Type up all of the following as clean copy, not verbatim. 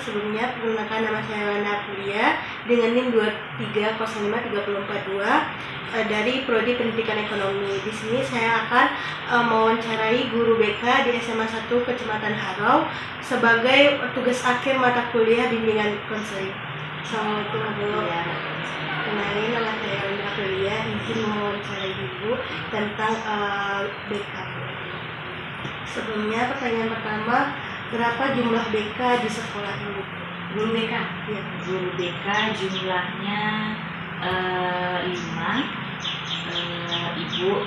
sebelumnya, perkenalkan nama saya Wanda Aprilia dengan NIM 2305342 dari Prodi Pendidikan Ekonomi. Di sini saya akan mewawancarai guru BK di SMA 1 Kecamatan Harau sebagai tugas akhir mata kuliah bimbingan konseling. Assalamualaikum warahmatullahi wabarakatuh. Kenalin, nama saya Wanda Aprilia, izin mewawancarai Ibu tentang BK. Sebelumnya, pertanyaan pertama, berapa jumlah BK di sekolah ini? Guru BK? Ya. Guru BK jumlahnya 5. Ibu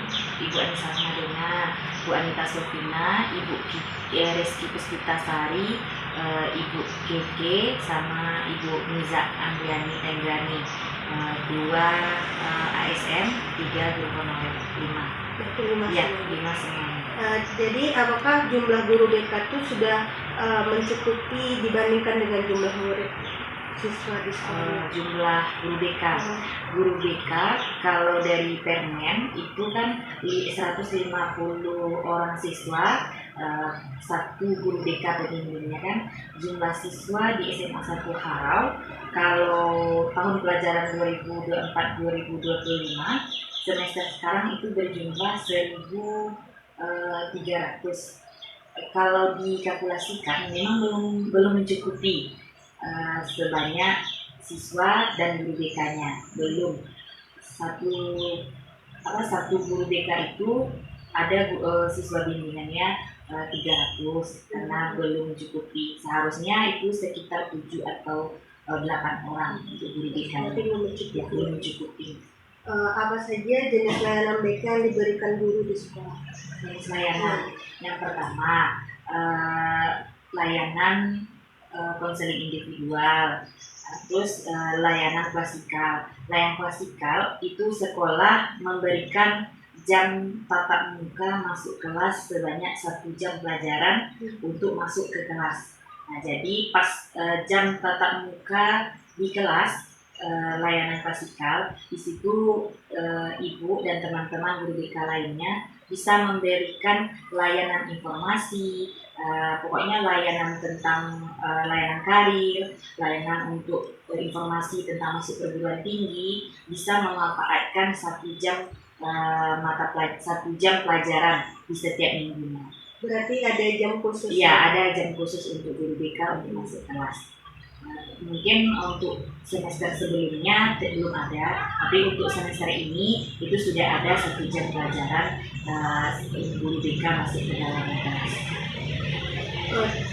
Anissa Madena, Bu Anita Sofina, Ibu Reski Puspitasari, Ibu Keke, sama Ibu Miza Andriani Tenggani. 2 ASN, 3 guru honorer, 5. Ya, 5 semuanya. Jadi apakah jumlah guru BK itu sudah mencukupi dibandingkan dengan jumlah murid siswa di sekolah? Jumlah guru BK kalau dari Permen itu kan 150 orang siswa, 1 guru BK pembimbingnya kan. Jumlah siswa di SMA 1 Harau kalau tahun pelajaran 2024-2025 semester sekarang itu berjumlah 1.300. Kalau dikalkulasikan memang belum mencukupi sebanyak siswa dan guru BK-nya. Belum. Satu guru BK itu ada siswa bimbingannya 300 karena belum mencukupi. Seharusnya itu sekitar 7 atau 8 orang untuk guru BK. Belum mencukupi. Apa saja jenis layanan BK yang diberikan guru di sekolah? Jenis layanan yang pertama layanan konseling individual, terus layanan klasikal. Layanan klasikal itu sekolah memberikan jam tatap muka masuk kelas sebanyak 1 jam pelajaran untuk masuk ke kelas. Nah, jadi pas jam tatap muka di kelas layanan klasikal, di situ ibu dan teman-teman guru BK lainnya bisa memberikan layanan informasi, pokoknya layanan tentang layanan karir, layanan untuk informasi tentang masuk perguruan tinggi, bisa memanfaatkan 1 jam 1 jam pelajaran di setiap minggunya. Berarti ada jam khusus? Iya, ada jam khusus untuk guru BK untuk masuk kelas. Mungkin untuk semester sebelumnya belum ada, tapi untuk semester ini itu sudah ada 1 jam pelajaran guru BK masuk ke dalam kelas.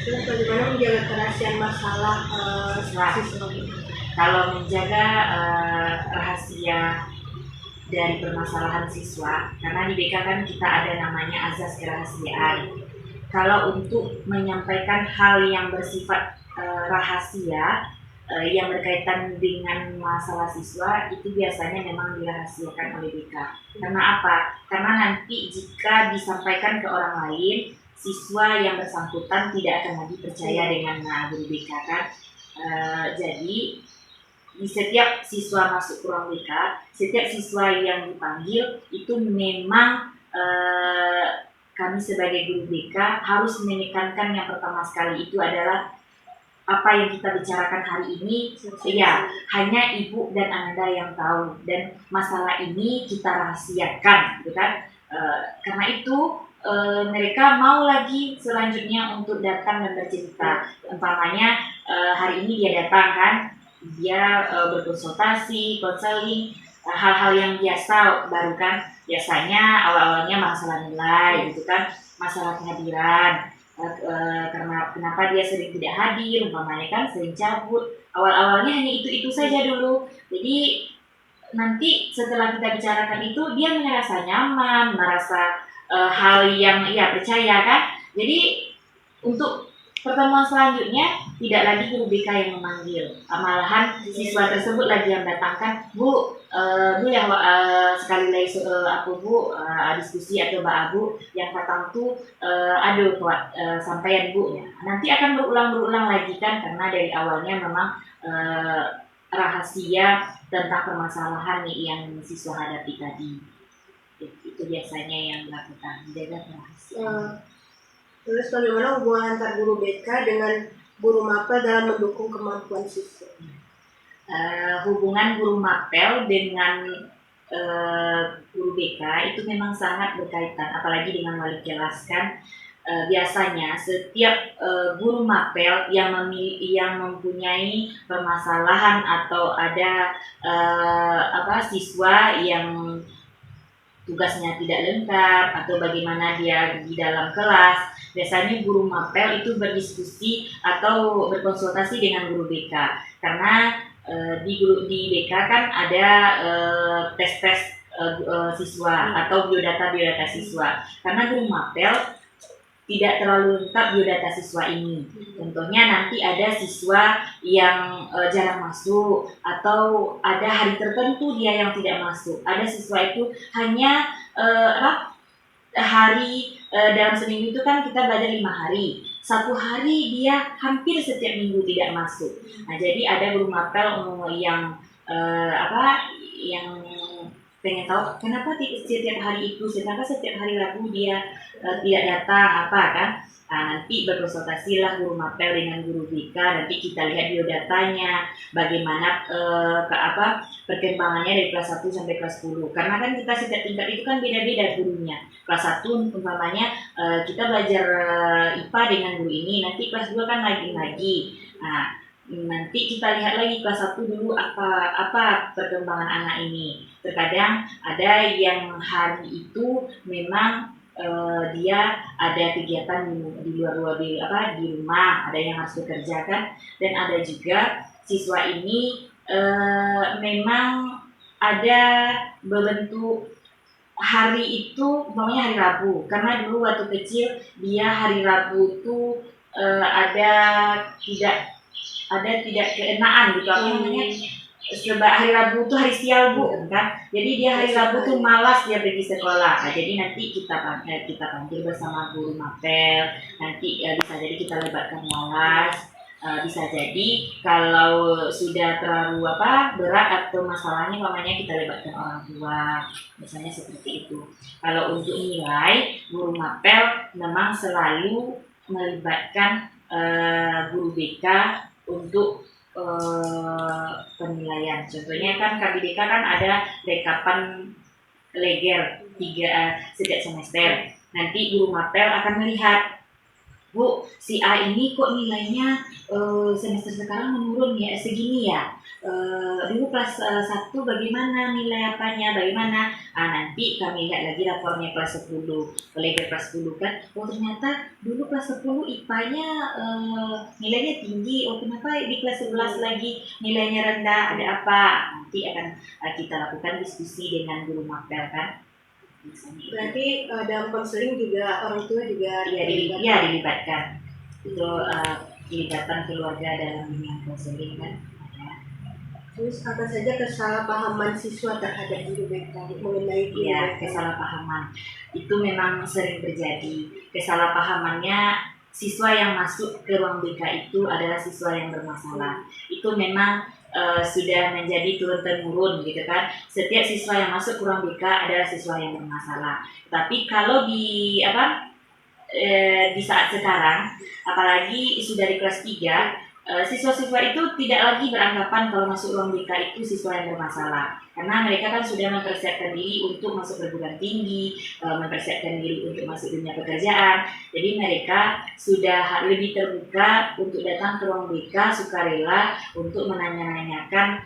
Terus bagaimana menjaga kerahasiaan masalah siswa? Kalau menjaga rahasia dari permasalahan siswa, karena di BK kan kita ada namanya azas kerahasiaan. Kalau untuk menyampaikan hal yang bersifat rahasia yang berkaitan dengan masalah siswa itu biasanya memang dirahasiakan oleh BK. Karena apa? Karena nanti jika disampaikan ke orang lain, siswa yang bersangkutan tidak akan lagi percaya dengan guru BK kan. Jadi di setiap siswa masuk ke ruang BK, setiap siswa yang dipanggil itu memang kami sebagai guru BK harus menekankan yang pertama sekali itu adalah apa yang kita bicarakan hari ini, ya hanya ibu dan Anda yang tahu, dan masalah ini kita rahasiakan, gitu kan? Karena itu mereka mau lagi selanjutnya untuk datang dan bercerita. Umpamanya hari ini dia datang kan, dia berkonsultasi, konseling, hal-hal yang biasa baru kan. Biasanya awal-awalnya masalah nilai, gitu kan, masalah kehadiran. Karena kenapa dia sering tidak hadir, umpamanya kan sering cabut. Awal-awalnya hanya itu saja dulu. Jadi nanti setelah kita bicarakan itu dia merasa nyaman, merasa hal yang percaya kan. Jadi untuk pertemuan selanjutnya tidak lagi guru BK yang memanggil, malahan siswa tersebut lagi yang datangkan, Bu ya sekali lagi Bu diskusi atau Mbak Abu yang datang tuh sampaian Bu ya. Nanti akan berulang lagi kan, karena dari awalnya memang rahasia tentang permasalahan yang siswa hadapi tadi. Itu biasanya yang dilakukan, menjaga rahasia. Terus bagaimana hubungan antar guru BK dengan guru mapel dalam mendukung kemampuan siswa? Hubungan guru mapel dengan guru BK itu memang sangat berkaitan, apalagi dengan wali kelas kan. Biasanya setiap guru mapel yang mempunyai permasalahan atau ada siswa yang tugasnya tidak lengkap atau bagaimana dia di dalam kelas, biasanya guru mapel itu berdiskusi atau berkonsultasi dengan guru BK, karena di BK kan ada tes-tes siswa atau biodata siswa. Karena guru mapel tidak terlalu lengkap biodata siswa ini. Contohnya nanti ada siswa yang jarang masuk atau ada hari tertentu dia yang tidak masuk. Ada siswa itu hanya hari dalam seminggu itu kan kita belajar 5 hari. 1 hari dia hampir setiap minggu tidak masuk. Nah, jadi ada guru mapel yang yang pengen tahu kenapa setiap hari itu, kenapa setiap hari Rabu dia tidak datang kan. Nah, nanti berkonsultasilah guru mapel dengan guru BK, nanti kita lihat biodatanya, bagaimana perkembangannya dari kelas 1 sampai kelas 10. Karena kan kita setiap tingkat itu kan beda-beda gurunya. Kelas 1 umpamanya kita belajar IPA dengan guru ini, nanti kelas 2 kan lagi. Nah, nanti kita lihat lagi kelas 1 dulu apa perkembangan anak ini. Terkadang ada yang hari itu memang dia ada kegiatan di luar di rumah, ada yang harus bekerja kan, dan ada juga siswa ini memang ada berbentuk hari itu umpamanya hari Rabu, karena dulu waktu kecil dia hari Rabu itu tidak keenaan gitu, sebab hari Rabu itu hari sial kan, jadi dia hari Rabu tuh malas dia pergi sekolah. Nah, jadi nanti kita panggil bersama guru mapel, nanti bisa jadi kita libatkan walas, bisa jadi kalau sudah terlalu berat atau masalahnya mamanya kita libatkan orang tua, misalnya seperti itu. Kalau untuk nilai, guru mapel memang selalu melibatkan guru BK untuk penilaian. Contohnya kan KBDK kan ada rekapan leger setiap semester. Nanti guru mapel akan melihat, Bu, si A ini kok nilainya semester sekarang menurun ya segini ya. Dulu kelas 1 bagaimana nilai bagaimana? Nanti kami lihat lagi rapornya kelas 10, leger kelas 10 kan. Oh, ternyata dulu kelas 10 IPA-nya nilainya tinggi. Oh, kenapa di kelas 11 lagi nilainya rendah? Ada apa? Nanti akan kita lakukan diskusi dengan guru mapel kan. Berarti dalam konseling juga orang tua juga dilibatkan. Itu kelibatan keluarga dalam dunia konseling kan. Terus apa saja kesalahpahaman siswa terhadap guru BK mengenai kesalahpahaman itu memang sering terjadi. Kesalahpahamannya siswa yang masuk ke ruang BK itu adalah siswa yang bermasalah. Itu memang sudah menjadi turun-temurun gitu kan. Setiap siswa yang masuk ke ruang BK adalah siswa yang bermasalah. Tapi kalau di saat sekarang, apalagi sudah di kelas 3, siswa-siswa itu tidak lagi beranggapan kalau masuk ruang BK itu siswa yang bermasalah, karena mereka kan sudah mempersiapkan diri untuk masuk perguruan tinggi, mempersiapkan diri untuk masuk dunia pekerjaan. Jadi mereka sudah lebih terbuka untuk datang ke ruang BK sukarela untuk menanya-nanyakan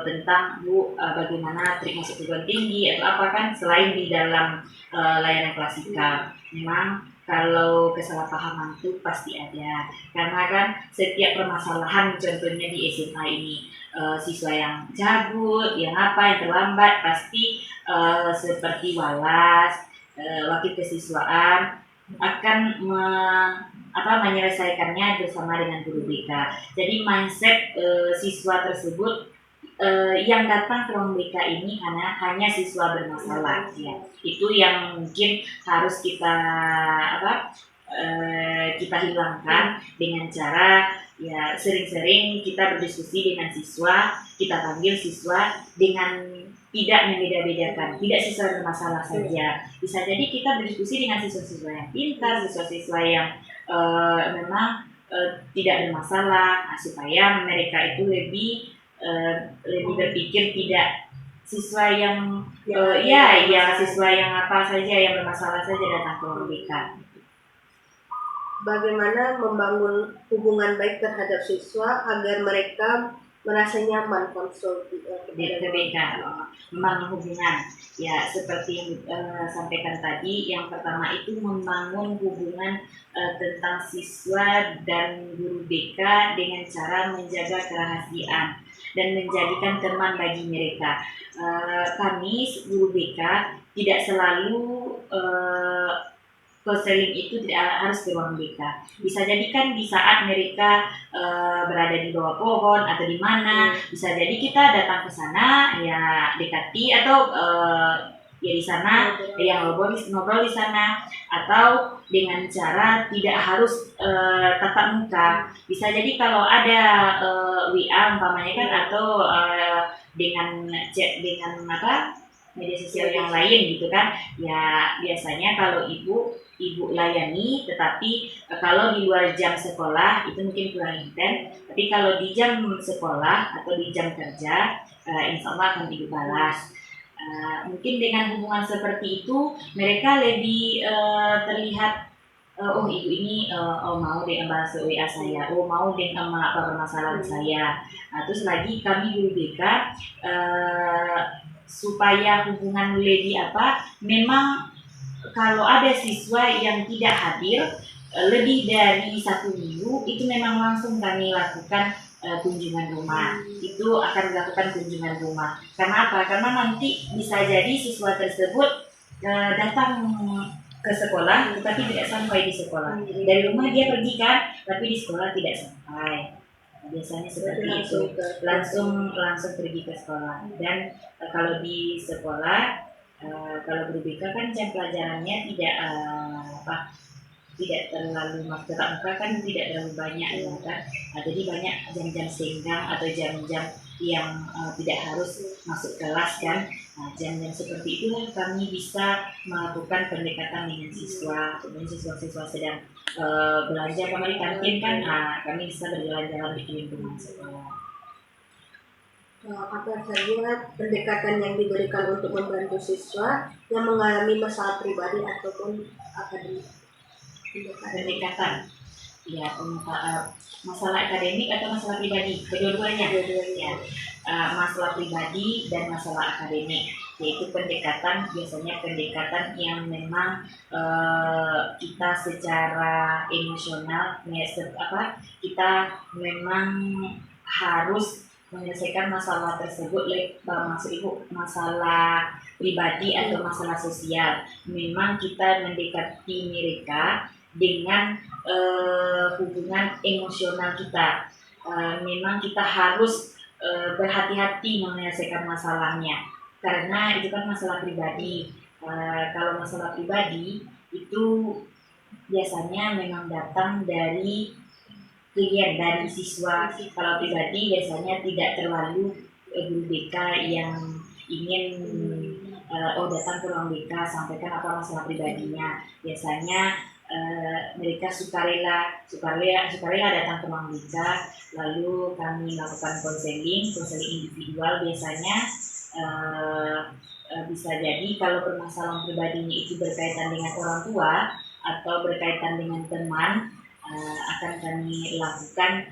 tentang bagaimana trik masuk perguruan tinggi atau apa kan, selain di dalam layanan klasikal. Memang kalau kesalahpahaman itu pasti ada, karena kan setiap permasalahan, contohnya di SMA ini, siswa yang cabut, yang terlambat, pasti seperti walas, wakil kesiswaan akan menyelesaikannya bersama dengan guru BK. Jadi mindset siswa tersebut yang datang ke ruang BK ini hanya siswa bermasalah ya. Itu yang mungkin harus kita hilangkan dengan cara ya sering-sering kita berdiskusi dengan siswa, kita panggil siswa dengan tidak membeda-bedakan, tidak siswa bermasalah saja. Bisa jadi kita berdiskusi dengan siswa-siswa yang pintar, siswa-siswa yang memang tidak ada masalah, supaya mereka itu lebih berpikir tidak siswa yang siswa yang apa saja yang bermasalah saja datang ke ruang BK. Bagaimana membangun hubungan baik terhadap siswa agar mereka merasa nyaman konsul di BK? Membangun hubungan, ya seperti yang sampaikan tadi, yang pertama itu membangun hubungan tentang siswa dan guru BK dengan cara menjaga kerahasiaan dan menjadikan teman bagi mereka. Kami guru BK tidak selalu konseling itu tidak harus ke ruang BK. Bisa jadi kan di saat mereka berada di bawah pohon atau di mana, bisa jadi kita datang ke sana, ya dekati atau ya di sana, yang ngobrol di sana, atau dengan cara tidak harus tatap muka. Bisa jadi kalau ada WA umpamanya kan, atau dengan chat dengan media sosial yang lain gitu kan, ya biasanya kalau ibu layani, tetapi kalau di luar jam sekolah itu mungkin kurang intens, tapi kalau di jam sekolah atau di jam kerja insya Allah akan ibu balas. Mungkin dengan hubungan seperti itu mereka lebih terlihat oh ibu ini mau deh balas WA saya, mau deh apa permasalahan saya. Terus lagi kami guru BK supaya hubungan lebih memang kalau ada siswa yang tidak hadir lebih dari 1 minggu, itu memang langsung kami lakukan kunjungan rumah. Itu akan dilakukan kunjungan rumah. Karena apa? Karena nanti bisa jadi siswa tersebut datang ke sekolah tetapi tidak sampai di sekolah. Dari rumah dia pergi kan, tapi di sekolah tidak sampai. Biasanya seperti itu, langsung pergi ke sekolah. Dan kalau di sekolah, kalau guru BK kan jam pelajarannya tidak terlalu tatap muka kan, tidak terlalu banyak ya kan. Jadi banyak jam-jam senggang atau jam-jam yang tidak harus masuk kelas kan. Jam-jam seperti itulah kami bisa melakukan pendekatan dengan siswa. Kemudian siswa-siswa sedang belanja kami di kantin kan, kami bisa berjalan-jalan di lingkungan sekolah. Apa saja pendekatan yang diberikan untuk membantu siswa yang mengalami masalah pribadi ataupun akademik? Pendekatan, ya, masalah akademik atau masalah pribadi, kedua-duanya. Ya, masalah pribadi dan masalah akademik, yaitu pendekatan, biasanya pendekatan yang memang kita secara emosional, kita memang harus menyelesaikan masalah tersebut. Maksud ibu masalah pribadi atau masalah sosial, memang kita mendekati mereka dengan hubungan emosional kita. Memang kita harus berhati-hati menyelesaikan masalahnya, karena itu kan masalah pribadi. Kalau masalah pribadi itu biasanya memang datang dari klien, dari siswa. Kalau pribadi biasanya tidak terlalu guru BK yang ingin datang ke ruang BK sampaikan apa masalah pribadinya. Biasanya mereka sukarela datang ke ruang BK, lalu kami melakukan konseling individual. Biasanya bisa jadi kalau permasalahan pribadinya itu berkaitan dengan orang tua atau berkaitan dengan teman, akan kami lakukan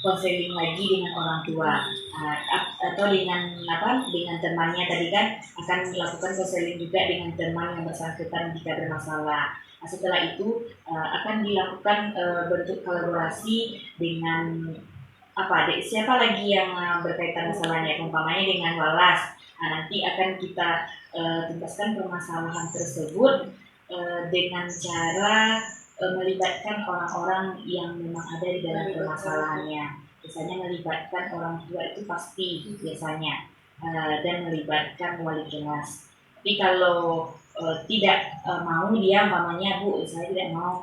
konseling lagi dengan orang tua, atau dengan temannya tadi kan, akan melakukan konseling juga dengan teman yang bersangkutan jika bermasalah. Setelah itu akan dilakukan bentuk kolaborasi dengan siapa lagi yang berkaitan masalahnya, umpamanya dengan walas. Nanti akan kita tuntaskan permasalahan tersebut dengan cara melibatkan orang-orang yang memang ada di dalam permasalahannya. Biasanya melibatkan orang tua itu pasti biasanya, dan melibatkan wali kelas. Tapi kalau tidak mau dia, umpamanya Bu, saya tidak mau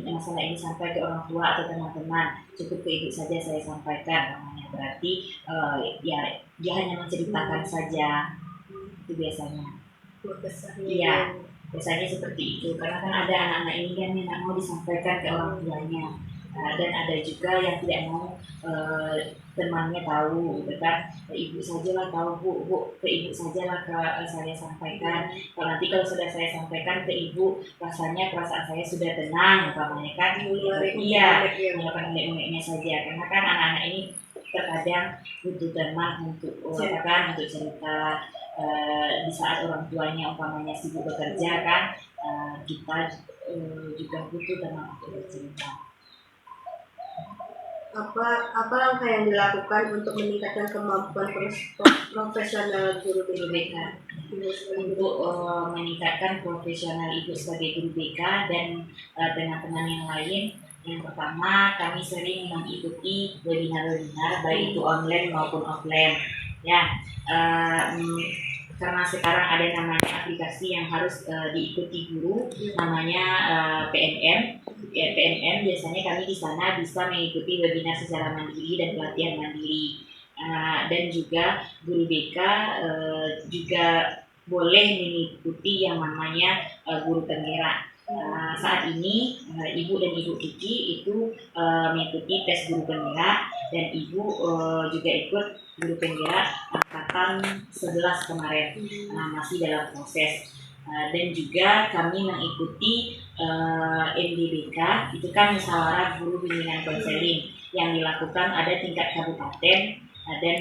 masalah ini sampai ke orang tua atau teman-teman, cukup ke ibu saja saya sampaikan, namanya berarti ya dia hanya menceritakan saja, itu biasanya. Iya. Biasanya seperti itu, karena kan ada anak-anak ini kan yang nggak mau disampaikan ke orang tuanya. Dan ada juga yang tidak mau temannya tahu, gitu kan. Ibu sajalah tahu, bu, ke ibu sajalah saya sampaikan. Kalau nanti kalau sudah saya sampaikan ke ibu, rasanya perasaan saya sudah tenang, umpamanya kan. Iya, melakukan unek-uneknya saja, karena kan anak-anak ini terkadang butuh teman untuk katakan untuk cerita. Di saat orang tuanya umpamanya sibuk bekerja kan, kita juga butuh teman untuk bercerita. Apa langkah yang dilakukan untuk meningkatkan kemampuan profesional guru BK untuk meningkatkan profesional ibu sebagai guru BK dan teman-teman yang lain? Yang pertama, kami sering mengikuti webinar-webinar baik itu online maupun offline ya. Karena sekarang ada namanya aplikasi yang harus diikuti guru, namanya PNM. PNM biasanya kami di sana bisa mengikuti webinar secara mandiri dan pelatihan mandiri. Dan juga guru BK juga boleh mengikuti yang namanya guru penggerak. Saat ini ibu dan ibu Kiki itu mengikuti tes guru penggerak, dan ibu juga ikut guru penggerak angkatan 11 kemarin, masih dalam proses. Dan juga kami mengikuti MDBK, itu kan musyawarah guru bimbingan konseling yang dilakukan ada tingkat kabupaten dan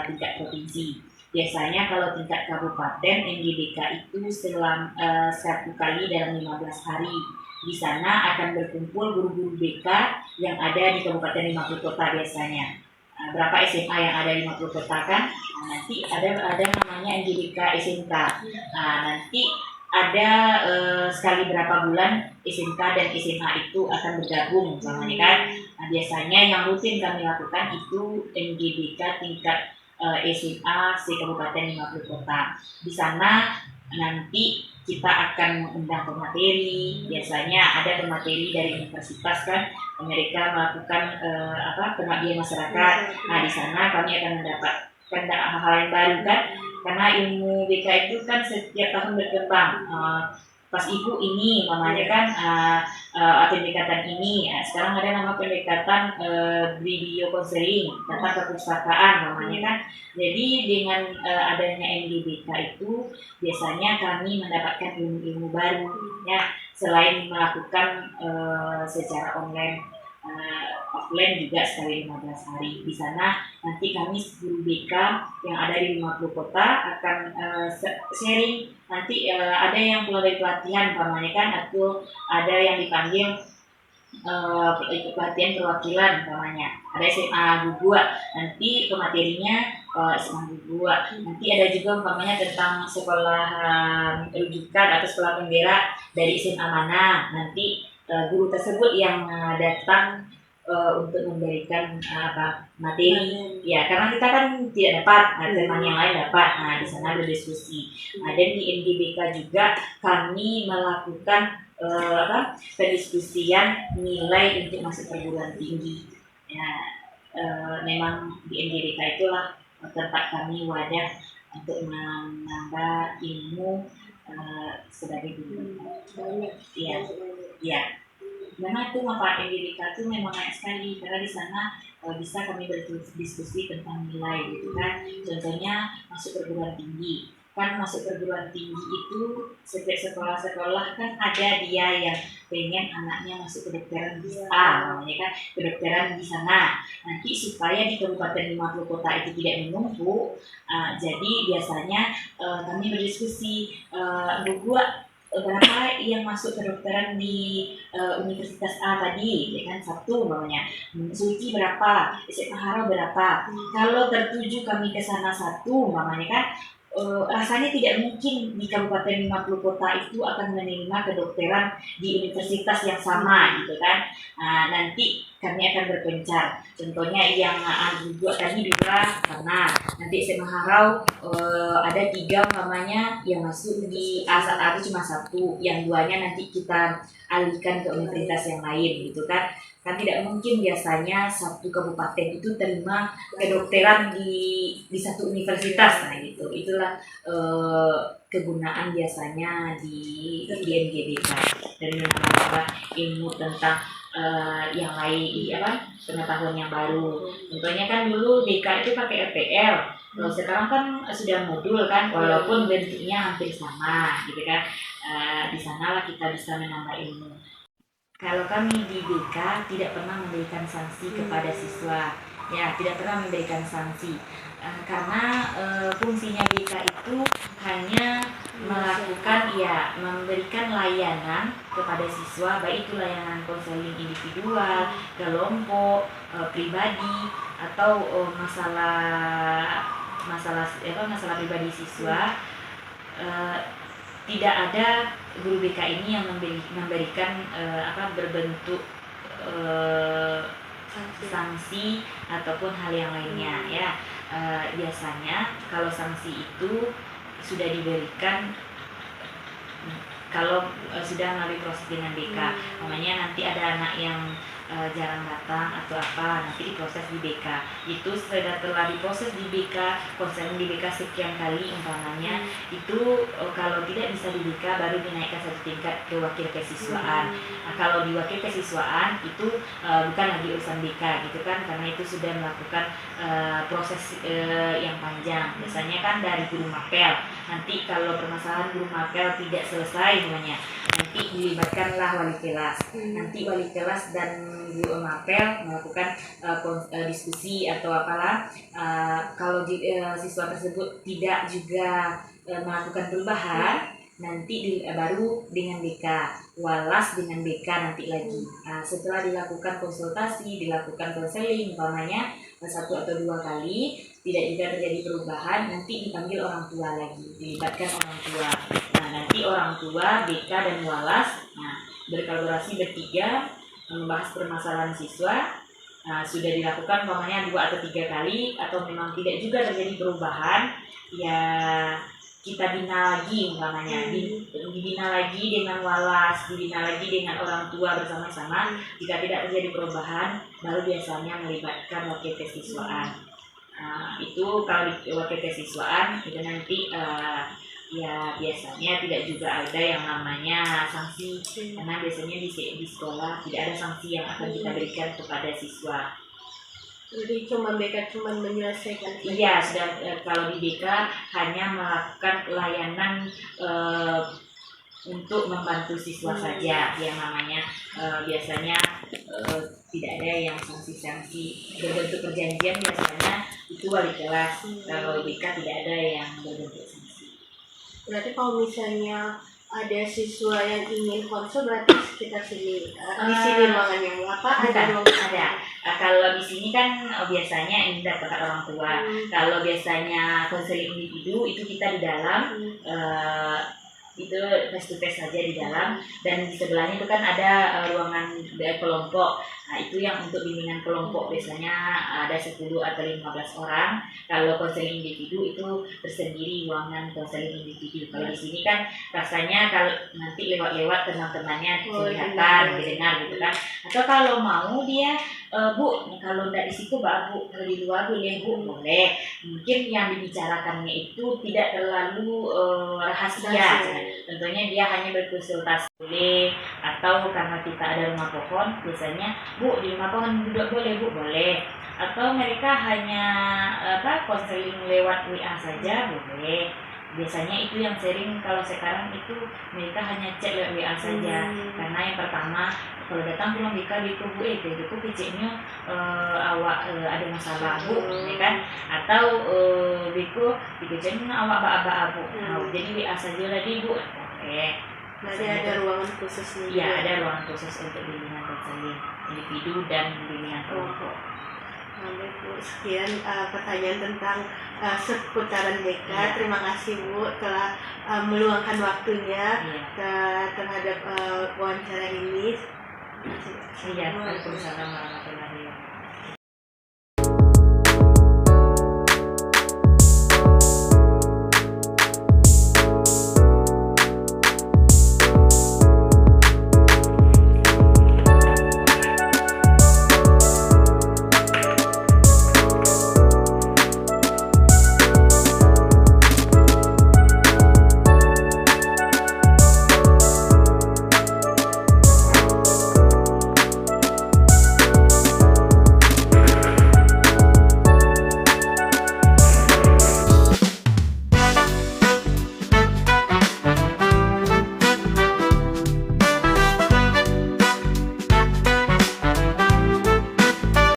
tingkat provinsi. Biasanya kalau tingkat kabupaten MDBK itu satu kali dalam 15 hari. Di sana akan berkumpul guru-guru BK yang ada di Kabupaten 50 kota biasanya. Berapa SMA yang ada di 50 kota kan? Nanti ada namanya MDBK SMK. Nanti ada sekali berapa bulan SMK dan SMA itu akan bergabung, namanya kan. Biasanya yang rutin kami lakukan itu MDBK tingkat SMA se-Kabupaten 50 kota. Di sana nanti kita akan mengundang pemateri. Biasanya ada pemateri dari universitas kan, mereka melakukan pengabdian masyarakat. Di sana kami akan mendapatkan hal-hal yang baru kan, karena ilmu BK itu kan setiap tahun berkembang. Pas ibu ini namanya kan pendekatan ini, sekarang ada nama pendekatan video konseling, tentang perpustakaan namanya kan. Jadi dengan adanya MDBK itu biasanya kami mendapatkan ilmu-ilmu baru ya, selain melakukan secara online, offline juga sekali 15 hari. Di sana nanti kami guru BK yang ada di 50 kota akan sharing. Nanti ada yang keluar dari pelatihan namanya kan, atau ada yang dipanggil ikut pelatihan perwakilan namanya. Ada SMA Gugua, nanti pematerinya SMA Gugua. Nanti ada juga umpamanya tentang sekolah rujukan atau sekolah penggerak dari SMA mana. Nanti guru tersebut yang datang untuk memberikan materi ya, karena kita kan tidak dapat, teman yang lain dapat. Di sana berdiskusi. Dan di MDBK juga kami melakukan pendiskusian nilai untuk masuk perguruan tinggi ya. Memang di MDBK itulah tempat kami wadah untuk menambah ilmu sebagai guru. Iya, iya. Memang itu manfaat MDBK itu memang banyak sekali, karena di sana bisa kami berdiskusi tentang nilai gitu kan. Contohnya masuk perguruan tinggi. Kan masuk perguruan tinggi itu setiap sekolah-sekolah kan ada dia yang pengen anaknya masuk kedokteran di namanya kan, kedokteran di sana. Nanti supaya di Kabupaten 50 kota itu tidak menumpuk, jadi biasanya kami berdiskusi berapa yang masuk kedokteran di Universitas A tadi, ya kan, satu namanya. Suci berapa, SMA Harau berapa. Kalau tertuju kami ke sana satu namanya kan, rasanya tidak mungkin di Kabupaten 50 kota itu akan menerima kedokteran di universitas yang sama gitu kan. Nanti kami akan berpencar. Contohnya yang juga tadi Bika karena nanti SMA Harau ada 3 umpamanya yang masuk di A1 cuma 1, yang 2-nya nanti kita alihkan ke universitas yang lain gitu kan. Kan tidak mungkin biasanya satu kabupaten itu terima kedokteran di satu universitas, nah gitu. Itulah kegunaan biasanya di NGBK dari menambah ilmu tentang yang lain pengetahuan yang baru. Contohnya kan dulu BK itu pakai RPL. Kalau sekarang kan sudah modul kan, walaupun bentuknya hampir sama gitu kan. Di sanalah kita bisa menambah ilmu. Kalau kami di BK tidak pernah memberikan sanksi kepada siswa, ya tidak pernah memberikan sanksi karena fungsinya BK itu hanya melakukan memberikan layanan kepada siswa, baik itu layanan konseling individual, kelompok, pribadi atau masalah pribadi siswa. Tidak ada guru BK ini yang memberikan berbentuk sanksi ataupun hal yang lainnya ya. Biasanya kalau sanksi itu sudah diberikan kalau sudah melalui proses dengan BK. Namanya nanti ada anak yang jarang datang atau apa, nanti diproses di BK. Itu setelah diproses di BK, konseling di BK sekian kali umpamanya, itu kalau tidak bisa di BK baru dinaikkan 1 tingkat ke wakil kesiswaan. Nah, kalau di wakil kesiswaan itu bukan lagi urusan BK gitu kan, karena itu sudah melakukan proses yang panjang. Biasanya kan dari guru mapel. Nanti kalau permasalahan guru mapel tidak selesai namanya, nanti dilibatkanlah wali kelas. Nanti wali kelas dan guru mapel melakukan diskusi atau apalah. Kalau siswa tersebut tidak juga melakukan perubahan, nanti baru dengan BK, walas dengan BK nanti lagi. Setelah dilakukan konsultasi, dilakukan konseling umpamanya 1 atau 2 kali, tidak juga terjadi perubahan, nanti dipanggil orang tua lagi, dilibatkan orang tua. Nah, nanti orang tua, BK dan walas, berkolaborasi bertiga membahas permasalahan siswa. Sudah dilakukan umpamanya 2 atau 3 kali, atau memang tidak juga terjadi perubahan, ya kita bina lagi umpamanya, dibina lagi dengan walas, dibina lagi dengan orang tua bersama-sama. Jika tidak terjadi perubahan, baru biasanya melibatkan wakil kesiswaan. Itu kalau di wakil kesiswaan itu nanti ya biasanya tidak juga ada yang namanya sanksi, karena biasanya di sekolah tidak ada sanksi yang akan kita berikan kepada siswa. Jadi BK cuma menyelesaikan. Iya, sudah. Kalau di BK hanya melakukan layanan untuk membantu siswa saja, yang namanya biasanya tidak ada yang sanksi-sanksi berbentuk perjanjian. Biasanya itu wali kelas. Kalau BK tidak ada yang berbentuk sanksi. Berarti kalau misalnya ada siswa yang ingin konsul, berarti sekitar sini di sini ruangannya ada ruangan? Ada. Kalau di sini kan biasanya ini dapat orang tua. Kalau biasanya konseling individu itu kita di dalam, itu face to face saja di dalam, dan di sebelahnya itu kan ada ruangan kelompok. Nah, itu yang untuk bimbingan kelompok biasanya ada 10 atau 15 orang. Kalau konseling individu itu tersendiri ruangan konseling individu. Kalau di sini kan rasanya kalau nanti lewat-lewat teman-temannya kelihatan, didengar gitu kan. Atau kalau mau dia Bu, kalau tidak di situ Bu, kalau di luar boleh Bu, boleh. Mungkin yang dibicarakannya itu tidak terlalu rahasia. Tentunya dia hanya berkonsultasi boleh, atau karena kita ada rumah pohon, biasanya Bu di rumah pohon duduk boleh Bu, boleh. Atau mereka hanya konseling lewat WA saja boleh. Biasanya itu yang sering. Kalau sekarang itu mereka hanya chat lewat WA saja, karena yang pertama kalau datang pulang BK di kubu itu kecilnya awak ada masalah Bu, ya kan? Atau Biko dikecilnya awak ba-ba Bu. Jadi WA saja lagi Bu. Oke. Nanti ada ruangan khusus nih. Iya, ada ruangan khusus untuk bimbingan konseling individu dan bimbingan kelompok. Baik Bu, sekian pertanyaan tentang seputaran BK. Terima kasih Bu telah meluangkan waktunya terhadap wawancara ini. Iya, Waalaikumsalam warahmatullahi wabarakatuh.